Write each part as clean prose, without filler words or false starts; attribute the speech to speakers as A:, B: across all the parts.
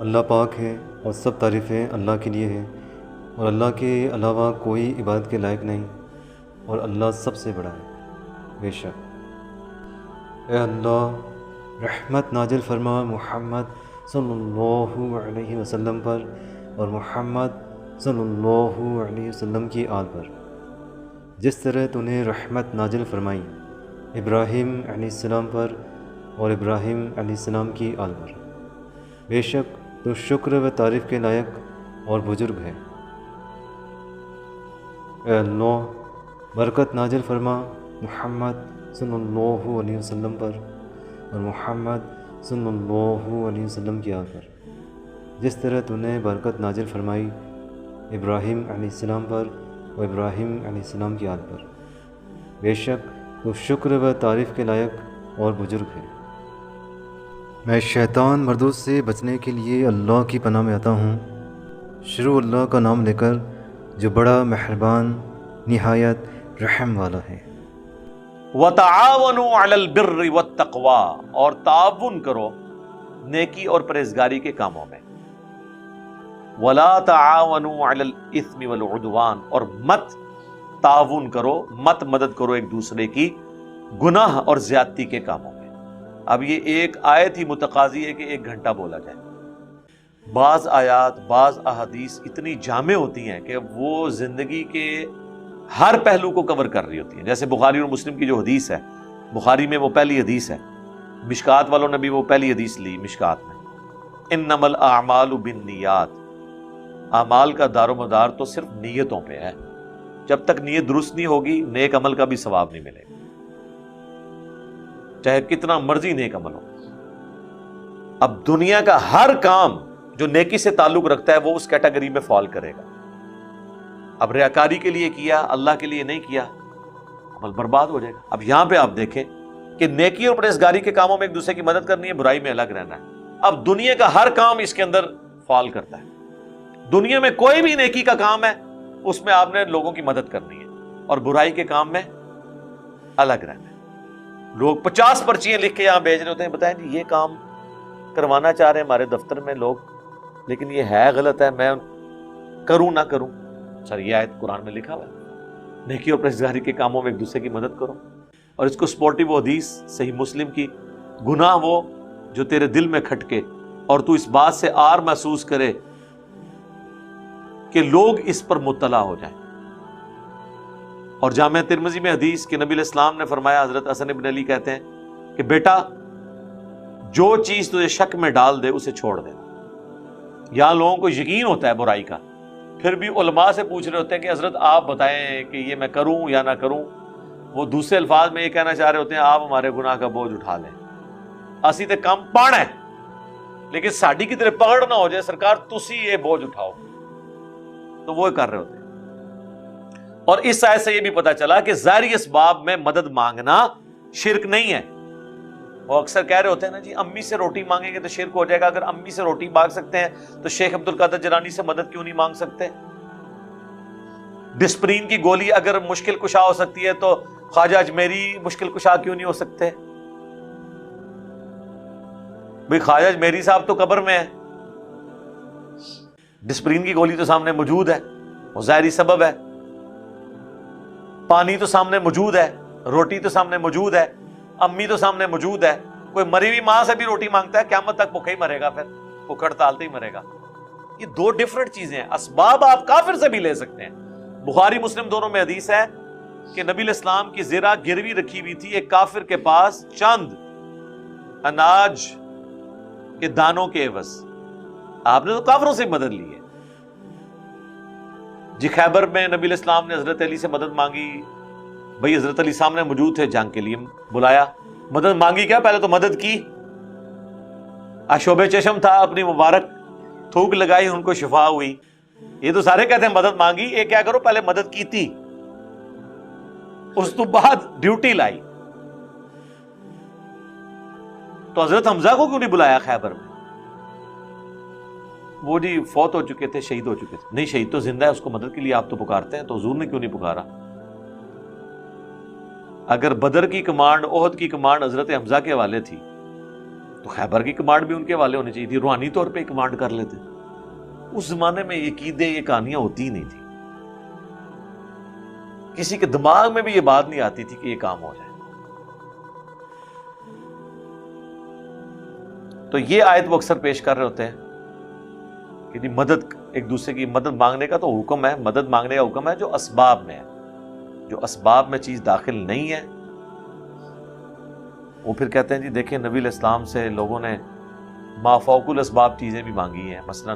A: اللہ پاک ہے اور سب تعریفیں اللہ کے لیے ہیں، اور اللہ کے علاوہ کوئی عبادت کے لائق نہیں، اور اللہ سب سے بڑا ہے۔ بے شک اے اللہ رحمت نازل فرما محمد صلی اللہ علیہ وسلم پر اور محمد صلی اللہ علیہ وسلم کی آل پر، جس طرح تو نے رحمت نازل فرمائی ابراہیم علیہ السلام پر اور ابراہیم علیہ السلام کی آل پر۔ بے شک تو شکر و تعریف کے لائق اور بزرگ ہے۔ اے اللہ برکت نازل فرما محمد صلی اللہ علیہ وسلم پر اور محمد صلی اللہ علیہ وسلم کی آل پر، جس طرح تو نے برکت نازل فرمائی ابراہیم علیہ السلام پر اور ابراہیم علیہ السلام کی آل پر۔ بے شک تو شکر و تعریف کے لائق اور بزرگ ہے۔ میں شیطان مردود سے بچنے کے لیے اللہ کی پناہ میں آتا ہوں۔ شروع اللہ کا نام لے کر جو بڑا مہربان نہایت رحم والا ہے۔
B: وَتَعَاوَنُوا عَلَى الْبِرِّ وَالتَّقْوَى، اور تعاون کرو نیکی اور پرہیزگاری کے کاموں میں۔ وَلَا تَعَاوَنُوا عَلَى الْإِثْمِ وَالْعُدْوَانِ، اور مت تعاون کرو، مت مدد کرو ایک دوسرے کی گناہ اور زیادتی کے کاموں میں۔ اب یہ ایک آیت ہی متقاضی ہے کہ 1 گھنٹہ بولا جائے۔ بعض آیات، بعض احادیث اتنی جامع ہوتی ہیں کہ وہ زندگی کے ہر پہلو کو کور کر رہی ہوتی ہیں۔ جیسے بخاری اور مسلم کی جو حدیث ہے، بخاری میں وہ پہلی حدیث ہے، مشکات والوں نے بھی وہ پہلی حدیث لی مشکات میں، انما الاعمال بالنیات، اعمال کا دار و مدار تو صرف نیتوں پہ ہے۔ جب تک نیت درست نہیں ہوگی نیک عمل کا بھی ثواب نہیں ملے گا، چاہے کتنا مرضی نیک عمل ہو۔ اب دنیا کا ہر کام جو نیکی سے تعلق رکھتا ہے وہ اس کیٹیگری میں فال کرے گا۔ اب ریاکاری کے لیے کیا، اللہ کے لیے نہیں کیا، عمل برباد ہو جائے گا۔ اب یہاں پہ آپ دیکھیں کہ نیکی اور پرہیزگاری کے کاموں میں ایک دوسرے کی مدد کرنی ہے، برائی میں الگ رہنا ہے۔ اب دنیا کا ہر کام اس کے اندر فال کرتا ہے۔ دنیا میں کوئی بھی نیکی کا کام ہے اس میں آپ نے لوگوں کی مدد کرنی ہے، اور برائی کے کام میں الگ رہنا ہے۔ لوگ 50 پرچیاں لکھ کے یہاں بھیج رہے ہوتے ہیں، بتائیں جی یہ کام کروانا چاہ رہے ہیں ہمارے دفتر میں لوگ، لیکن یہ ہے غلط ہے، میں کروں نہ کروں؟ سر یہ آیت قرآن میں لکھا ہوا ہے، نیکی اور پرہیزگاری کے کاموں میں ایک دوسرے کی مدد کرو۔ اور اس کو سپورٹیو حدیث صحیح مسلم کی، گناہ وہ جو تیرے دل میں کھٹکے اور تو اس بات سے آر محسوس کرے کہ لوگ اس پر مطلع ہو جائیں۔ اور جامعہ ترمذی میں حدیث کہ نبی علیہ السلام نے فرمایا، حضرت حسن ابن علی کہتے ہیں کہ بیٹا جو چیز تجھے شک میں ڈال دے اسے چھوڑ دے۔ یہاں لوگوں کو یقین ہوتا ہے برائی کا، پھر بھی علماء سے پوچھ رہے ہوتے ہیں کہ حضرت آپ بتائیں کہ یہ میں کروں یا نہ کروں۔ وہ دوسرے الفاظ میں یہ کہنا چاہ رہے ہوتے ہیں آپ ہمارے گناہ کا بوجھ اٹھا لیں، اسی تے کم پانا ہے لیکن ساڈی کی طرح پکڑ نہ ہو جائے، سرکار تسی یہ بوجھ اٹھاؤ، تو وہ کر رہے ہوتے ہیں۔ اور اس آیت سے یہ بھی پتا چلا کہ ظاہری اسباب میں مدد مانگنا شرک نہیں ہے۔ وہ اکثر کہہ رہے ہوتے ہیں نا جی امی سے روٹی مانگیں گے تو شرک ہو جائے گا، اگر امی سے روٹی مانگ سکتے ہیں تو شیخ عبد القادر جیلانی سے مدد کیوں نہیں مانگ سکتے؟ ڈسپرین کی گولی اگر مشکل کشا ہو سکتی ہے تو خواجہ اجمیری مشکل کشا کیوں نہیں ہو سکتے؟ بھئی خواجہ اجمیری صاحب تو قبر میں ہے، ڈسپرین کی گولی تو سامنے موجود ہے، وہ ظاہری سبب ہے، پانی تو سامنے موجود ہے، روٹی تو سامنے موجود ہے، امی تو سامنے موجود ہے۔ کوئی مری ہوئی ماں سے بھی روٹی مانگتا ہے قیامت تک بھوکا ہی مرے گا، پھر بھوک ہڑتال ہی مرے گا۔ یہ دو ڈیفرنٹ چیزیں ہیں۔ اسباب آپ کافر سے بھی لے سکتے ہیں۔ بخاری مسلم دونوں میں حدیث ہے کہ نبی علیہ السلام کی زرہ گروی رکھی ہوئی تھی ایک کافر کے پاس چند اناج کے دانوں کے عوض، آپ نے تو کافروں سے مدد لی ہے۔ جی خیبر میں نبی علیہ السلام نے حضرت علی سے مدد مانگی، بھئی حضرت علی سامنے موجود تھے، جنگ کے لیے بلایا، مدد مانگی کیا؟ پہلے تو مدد کی، آشوب چشم تھا، اپنی مبارک تھوک لگائی، ان کو شفا ہوئی۔ یہ تو سارے کہتے ہیں مدد مانگی، یہ کیا کرو پہلے مدد کی تھی، اس تو بعد ڈیوٹی لائی۔ تو حضرت حمزہ کو کیوں نہیں بلایا خیبر میں؟ وہ جی فوت ہو چکے تھے، شہید ہو چکے تھے۔ نہیں، شہید تو زندہ ہے، اس کو مدد کے لیے آپ تو پکارتے ہیں، تو حضور نے کیوں نہیں پکارا؟ اگر بدر کی کمانڈ، احد کی کمانڈ حضرت حمزہ کے حوالے تھی تو خیبر کی کمانڈ بھی ان کے حوالے ہونی چاہیے تھی، روحانی طور پہ کمانڈ کر لیتے۔ اس زمانے میں یہ عقیدے، یہ کہانیاں ہوتی ہی نہیں تھی، کسی کے دماغ میں بھی یہ بات نہیں آتی تھی کہ یہ کام ہو جائے۔ تو یہ آیت وہ اکثر پیش کر رہے ہوتے ہیں کہ مدد، ایک دوسرے کی مدد مانگنے کا تو حکم ہے، مدد مانگنے کا حکم ہے جو اسباب میں ہے۔ جو اسباب میں چیز داخل نہیں ہے وہ پھر کہتے ہیں جی دیکھیں نبی علیہ السلام سے لوگوں نے ما فوق الاسباب چیزیں بھی مانگی ہیں۔ مثلا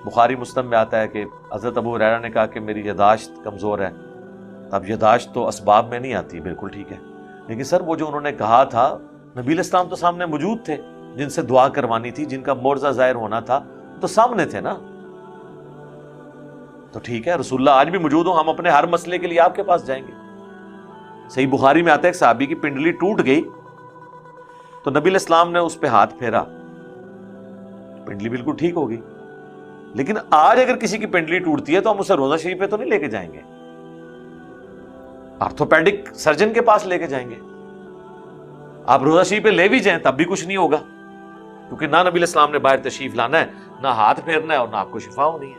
B: بخاری مسلم میں آتا ہے کہ حضرت ابو ہریرہ نے کہا کہ میری یاداشت کمزور ہے۔ اب یاداشت تو اسباب میں نہیں آتی، بالکل ٹھیک ہے، لیکن سر وہ جو انہوں نے کہا تھا، نبی علیہ السلام تو سامنے موجود تھے، جن سے دعا کروانی تھی، جن کا معجزہ ظاہر ہونا تھا، تو سامنے تھے نا۔ تو ٹھیک ہے، رسول اللہ آج بھی موجود ہوں، ہم اپنے ہر مسئلے کے لیے آپ کے پاس جائیں گے۔ صحیح بخاری میں آتا ہے ایک صحابی کی پنڈلی ٹوٹ گئی تو نبی علیہ السلام نے اس پہ ہاتھ پھیرا، پنڈلی بالکل ٹھیک ہو گئی۔ لیکن آج اگر کسی کی پنڈلی ٹوٹتی ہے تو ہم اسے روضہ شریف پہ تو نہیں لے کے جائیں گے، آرتھوپیڈک سرجن کے پاس لے کے جائیں گے۔ آپ روضہ شریف پہ لے بھی جائیں تب بھی کچھ نہیں ہوگا، کیونکہ نہ نبی علیہ السلام نے باہر تشریف لانا ہے، نہ ہاتھ پھیرنا ہے، اور نہ آپ کو شفا ہونی ہے۔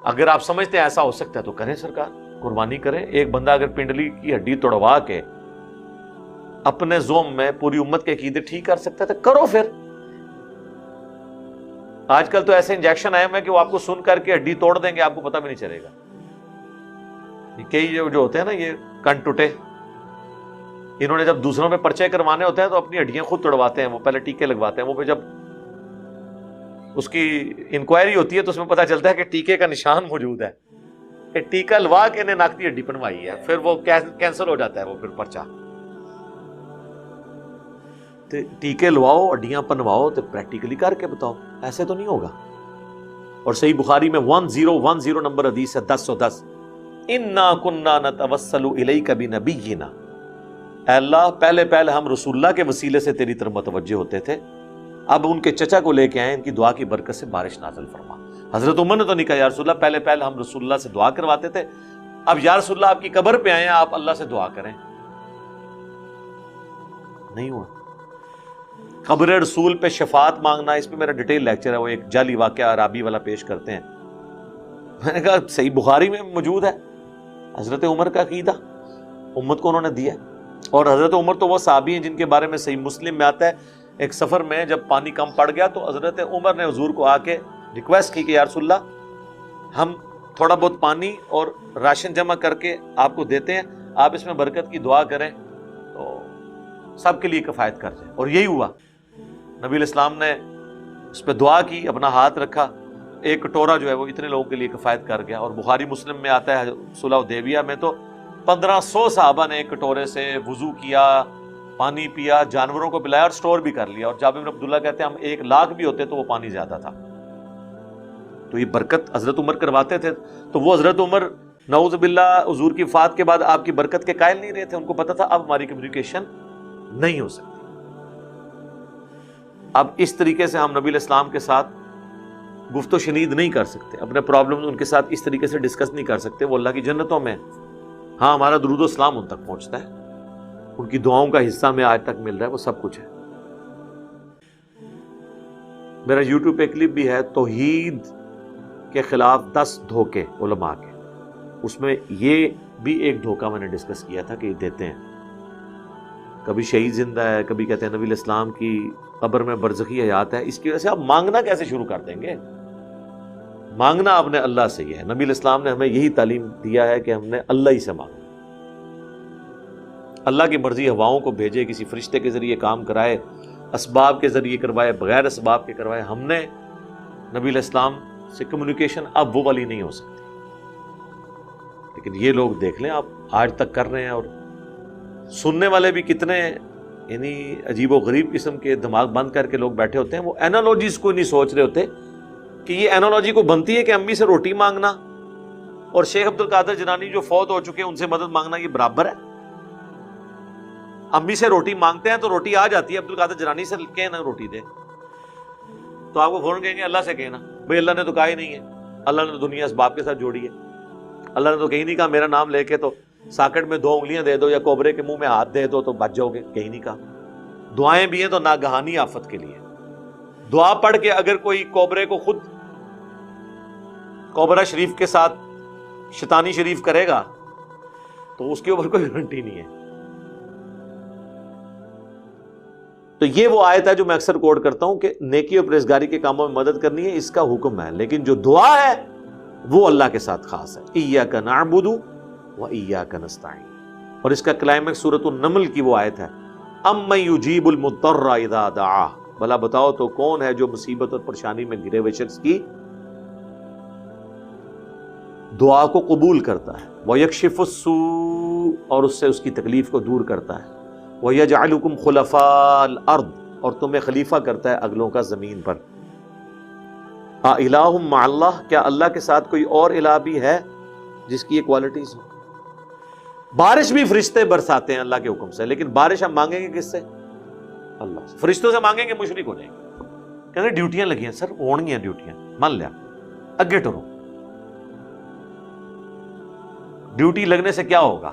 B: اگر آپ سمجھتے ہیں ایسا ہو سکتا ہے تو کریں، سرکار قربانی کریں۔ ایک بندہ اگر پنڈلی کی ہڈی توڑوا کے اپنے زوم میں پوری امت کے عقیدے ٹھیک کر سکتا ہے تو کرو پھر۔ آج کل تو ایسے انجیکشن آئے ہیں کہ وہ آپ کو سن کر کے ہڈی توڑ دیں گے، آپ کو پتہ بھی نہیں چلے گا۔ کئی جو ہوتے ہیں نا یہ کن ٹوٹے، انہوں نے جب دوسروں پہ پرچے کروانے ہوتے ہیں تو اپنی ہڈیاں خود توڑواتے ہیں، وہ پہلے ٹیکے لگواتے ہیں، وہ پہ جب اس کی انکوائری ہوتی ہے تو اس میں پتہ چلتا ہے کہ ٹیکے کا نشان موجود ہے، کہ ٹیکا لوا کے انہیں ناک کی ہڈی بنوائی ہے، پھر وہ کینسل ہو جاتا ہے وہ پھر پرچہ۔ ٹیکے لواؤ، ہڈیاں پنواؤ تو پریکٹیکلی کر کے بتاؤ، ایسے تو نہیں ہوگا۔ اور صحیح بخاری میں 1010 نمبر حدیث ہے، 1010، اِنَّا كُنَّا نَتَوَسَّلُ إِلَيْكَ بِنَبِيِّنَا، اے اللہ پہلے ہم رسول اللہ کے وسیلے سے تیری طرف متوجہ ہوتے تھے، اب ان کے چچا کو لے کے آئے، ان کی دعا کی برکت سے بارش نازل فرما۔ حضرت عمر نے تو نہیں کہا یا رسول اللہ پہلے ہم رسول اللہ سے دعا کرواتے تھے، اب یا رسول اللہ آپ کی قبر پہ آئے ہیں، آپ اللہ سے دعا کریں۔ نہیں ہوا۔ قبر رسول پہ شفاعت مانگنا، اس پہ میرا ڈیٹیل لیکچر ہے، وہ ایک جعلی واقعہ عرابی والا پیش کرتے ہیں۔ میں نے کہا صحیح بخاری میں موجود ہے، حضرت عمر کا عقیدہ امت کو انہوں نے دیا۔ اور حضرت عمر تو وہ صحابی ہیں جن کے بارے میں صحیح مسلم میں آتا ہے، ایک سفر میں جب پانی کم پڑ گیا تو حضرت عمر نے حضور کو آ کے ریکویسٹ کی کہ یا رسول اللہ ہم تھوڑا بہت پانی اور راشن جمع کر کے آپ کو دیتے ہیں، آپ اس میں برکت کی دعا کریں تو سب کے لیے کفایت کر جائے۔ اور یہی ہوا، نبی علیہ السلام نے اس پہ دعا کی، اپنا ہاتھ رکھا، ایک کٹورا جو ہے وہ اتنے لوگوں کے لیے کفایت کر گیا۔ اور بخاری مسلم میں آتا ہے صلح حدیبیہ میں تو 1500 صحابہ نے ایک کٹورے سے وضو کیا، پانی پیا، جانوروں کو پلایا اور سٹور بھی کر لیا۔ اور جابر بن عبداللہ کہتے ہیں ہم 1 لاکھ بھی ہوتے تو وہ پانی زیادہ تھا۔ تو یہ برکت حضرت عمر کرواتے تھے، تو وہ حضرت عمر نعوذ باللہ حضور کی وفات کے بعد آپ کی برکت کے قائل نہیں رہے تھے، ان کو پتا تھا اب ہماری کمیونیکیشن نہیں ہو سکتی، اب اس طریقے سے ہم نبی علیہ السلام کے ساتھ گفت و شنید نہیں کر سکتے، اپنے پرابلم ان کے ساتھ اس طریقے سے ڈسکس نہیں کر سکتے، وہ اللہ کی جنتوں میں۔ ہاں ہمارا درود و سلام ان تک پہنچتا ہے، ان کی دعاؤں کا حصہ میں آج تک مل رہا ہے، وہ سب کچھ ہے۔ میرا یوٹیوب پہ کلپ بھی ہے، توحید کے خلاف 10 دھوکے علماء کے، اس میں یہ بھی ایک دھوکہ میں نے ڈسکس کیا تھا کہ یہ دیتے ہیں، کبھی شہید زندہ ہے، کبھی کہتے ہیں نبی علیہ السلام کی قبر میں برزخی حیات ہے۔ اس کی وجہ سے آپ مانگنا کیسے شروع کر دیں گے؟ مانگنا آپ نے اللہ سے ہی ہے، نبی علیہ السلام نے ہمیں یہی تعلیم دیا ہے کہ ہم نے اللہ ہی سے مانگنا، اللہ کی مرضی ہواؤں کو بھیجے، کسی فرشتے کے ذریعے کام کرائے، اسباب کے ذریعے کروائے، بغیر اسباب کے کروائے، ہم نے نبی علیہ السلام سے کمیونیکیشن اب وہ والی نہیں ہو سکتی۔ لیکن یہ لوگ دیکھ لیں آپ آج تک کر رہے ہیں، اور سننے والے بھی کتنے یعنی عجیب و غریب قسم کے دماغ بند کر کے لوگ بیٹھے ہوتے ہیں، وہ اینالوجیز کو نہیں سوچ رہے ہوتے کہ یہ اینالوجی کو بنتی ہے کہ امی سے روٹی مانگنا اور شیخ عبد القادر جیلانی جو فوت ہو چکے ہیں ان سے مدد مانگنا یہ برابر ہے؟ امی سے روٹی مانگتے ہیں تو روٹی آ جاتی ہے، عبد القادر جیلانی سے کہنا روٹی دے تو آپ کو فوراً کہیں گے اللہ سے کہنا، بھئی اللہ نے تو کہا ہی نہیں ہے، اللہ نے دنیا اسباب کے ساتھ جوڑی ہے، اللہ نے تو کہیں نہیں کہا میرا نام لے کے تو ساکٹ میں 2 انگلیاں دے دو یا کوبرے کے منہ میں ہاتھ دے دو تو بچ جاؤ گے، کہیں نہیں کہا۔ دعائیں بھی ہیں تو ناگہانی آفت کے لیے. دعا پڑھ کے اگر کوئی کوبرے کو خود کوبرا شریف کے ساتھ شیطانی شریف کرے گا تو اس کے اوپر کوئی گارنٹی نہیں ہے. تو یہ وہ آیت ہے جو میں اکثر کوٹ کرتا ہوں کہ نیکی اور پرہیزگاری کے کاموں میں مدد کرنی ہے، اس کا حکم ہے، لیکن جو دعا ہے وہ اللہ کے ساتھ خاص ہے. ایاک نعبد و ایاک نستعین. اور اس کا کلائمیکس سورۃ النمل کی وہ آیت ہے، امن یجیب المضطر اذا دعاہ. بھلا بتاؤ تو کون ہے جو مصیبت اور پریشانی میں گھرے ہوئے شخص کی دعا کو قبول کرتا ہے. وَيَكْشِفُ السُّوءَ، اور اس سے اس کی تکلیف کو دور کرتا ہے. وَيَجْعَلُكُمْ خُلَفَاءَ الْأَرْضِ، اور تمہیں خلیفہ کرتا ہے اگلوں کا زمین پر. اِلَٰهٌ مَعَ اللَّهِ، کیا اللہ کے ساتھ کوئی اور الہ بھی ہے جس کی یہ کوالٹیز ہوں؟ بارش بھی فرشتے برساتے ہیں اللہ کے حکم سے، لیکن بارش ہم مانگیں گے کس سے؟ اللہ سے. فرشتوں سے مانگیں گے مشرک ہو جائیں گے، کہتے ہیں ڈیوٹیاں لگی ہیں. سر ہون گیا ڈیوٹیاں، مان لیا، اگے ٹرو. ڈیوٹی لگنے سے کیا ہوگا؟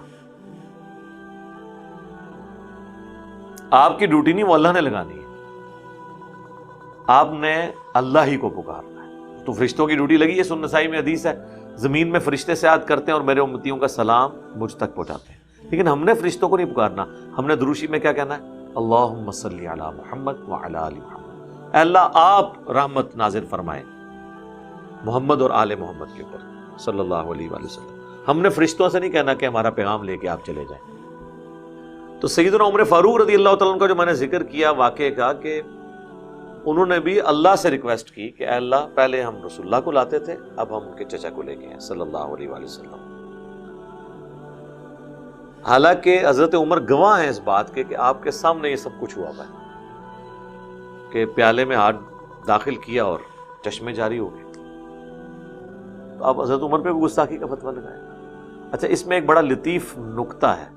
B: آپ کی ڈیوٹی نہیں، وہ اللہ نے لگانی ہے. آپ نے اللہ ہی کو پکارنا ہے. تو فرشتوں کی ڈیوٹی لگی ہے. سنن نسائی میں حدیث ہے، زمین میں فرشتے سیاحت کرتے ہیں اور میرے امتیوں کا سلام مجھ تک پہنچاتے ہیں. لیکن ہم نے فرشتوں کو نہیں پکارنا. ہم نے دروشی میں کیا کہنا ہے؟ اللہم صلی علی محمد وعلی آل محمد. اے اللہ آپ رحمت نازل فرمائیں محمد اور آل محمد کے اوپر صلی اللہ علیہ وآلہ وسلم. ہم نے فرشتوں سے نہیں کہنا کہ ہمارا پیغام لے کے آپ چلے جائیں. تو سیدنا عمر فاروق رضی اللہ تعالیٰ عنہ کا جو میں نے ذکر کیا واقعے کا، کہ انہوں نے بھی اللہ سے ریکویسٹ کی کہ اے اللہ پہلے ہم رسول اللہ کو لاتے تھے، اب ہم ان کے چچا کو لے گئے ہیں صلی اللہ علیہ وآلہ وسلم. حالانکہ حضرت عمر گواہ ہیں اس بات کے کہ آپ کے سامنے یہ سب کچھ ہوا ہے، کہ پیالے میں ہاتھ داخل کیا اور چشمے جاری ہو گئے. تو آپ حضرت عمر پہ بھی گستاخی کا فتویٰ لگائے. اچھا، اس میں ایک بڑا لطیف نکتہ ہے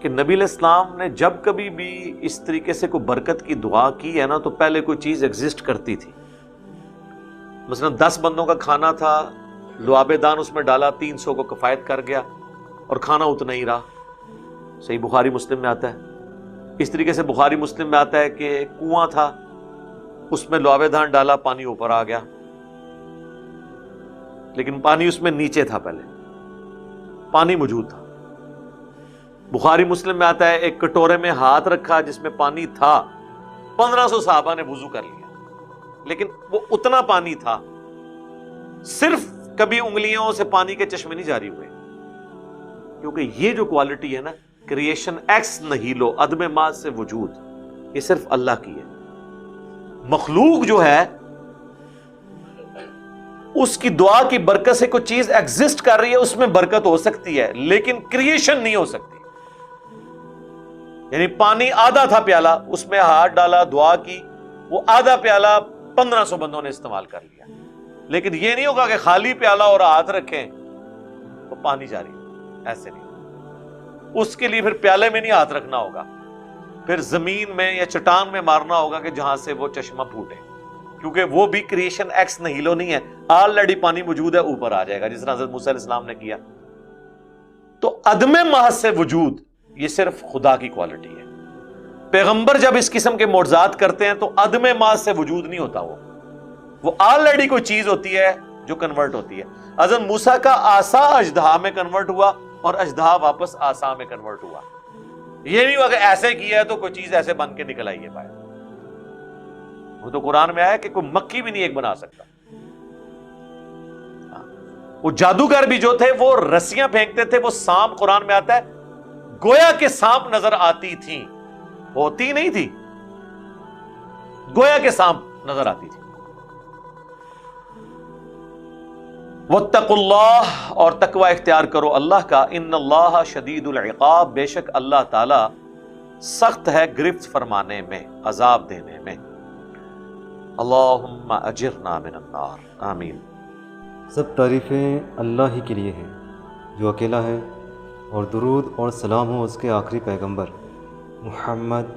B: کہ نبی علیہ السلام نے جب کبھی بھی اس طریقے سے کوئی برکت کی دعا کی ہے نا، تو پہلے کوئی چیز ایگزسٹ کرتی تھی. مثلا 10 بندوں کا کھانا تھا، لعاب دان اس میں ڈالا، 300 کو کفایت کر گیا اور کھانا اتنا ہی رہا. صحیح بخاری مسلم میں آتا ہے. اس طریقے سے بخاری مسلم میں آتا ہے کہ کنواں تھا، اس میں لعاب دان ڈالا، پانی اوپر آ گیا، لیکن پانی اس میں نیچے تھا، پہلے پانی موجود تھا. بخاری مسلم میں آتا ہے ایک کٹورے میں ہاتھ رکھا جس میں پانی تھا، 1500 صحابہ نے وضو کر لیا، لیکن وہ اتنا پانی تھا، صرف کبھی انگلیوں سے پانی کے چشمے نہیں جاری ہوئے. کیونکہ یہ جو کوالٹی ہے نا، کریشن ایکس نہیلو، عدم ماز سے وجود، یہ صرف اللہ کی ہے. مخلوق جو ہے اس کی دعا کی برکت سے کوئی چیز ایگزسٹ کر رہی ہے، اس میں برکت ہو سکتی ہے، لیکن کریشن نہیں ہو سکتی. یعنی پانی آدھا تھا پیالہ، اس میں ہاتھ ڈالا، دعا کی، وہ آدھا پیالہ 1500 بندوں نے استعمال کر لیا. لیکن یہ نہیں ہوگا کہ خالی پیالہ اور ہاتھ رکھیں تو پانی جاری، ایسے نہیں. اس کے لیے پھر پیالے میں نہیں ہاتھ رکھنا ہوگا، پھر زمین میں یا چٹان میں مارنا ہوگا کہ جہاں سے وہ چشمہ پھوٹے، کیونکہ وہ بھی کریشن ایکس نہیلو نہیں ہے، آلریڈی پانی موجود ہے، اوپر آ جائے گا، جس طرح حضرت موسیٰ علیہ السلام نے کیا. تو عدم محض سے وجود یہ صرف خدا کی کوالٹی ہے. پیغمبر جب اس قسم کے معجزات کرتے ہیں تو عدم محض سے وجود نہیں ہوتا، وہ آلریڈی کوئی چیز ہوتی ہے جو کنورٹ ہوتی ہے. حضرت موسیٰ کا عصا اژدہا میں کنورٹ ہوا اور اژدہا واپس عصا میں کنورٹ ہوا. یہ نہیں ہوا کہ ایسے کیا ہے تو کوئی چیز ایسے بن کے نکل آئی ہے باہر. وہ تو قرآن میں آیا کہ کوئی مکھی بھی نہیں ایک بنا سکتا. وہ جادوگر بھی جو تھے وہ رسیاں پھینکتے تھے، وہ سانپ، قرآن میں آتا ہے گویا کہ سانپ نظر آتی تھی، ہوتی نہیں تھی، گویا کہ سانپ نظر آتی تھی. واتقوا اللہ، اور تقوی اختیار کرو اللہ کا. ان اللہ شدید العقاب، بے شک اللہ تعالی سخت ہے گرفت فرمانے میں، عذاب دینے میں. اللہم اجرنا من النار، آمین.
A: سب تعریفیں اللہ ہی کے لیے ہیں جو اکیلا ہے، اور درود اور سلام ہو اس کے آخری پیغمبر محمد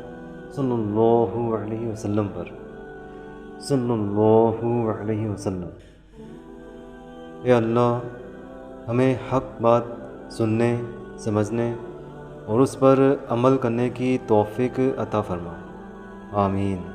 A: صلی اللہ علیہ وسلم پر، صلی اللہ علیہ وسلم. اے اللہ، ہمیں حق بات سننے، سمجھنے اور اس پر عمل کرنے کی توفیق عطا فرما، آمین۔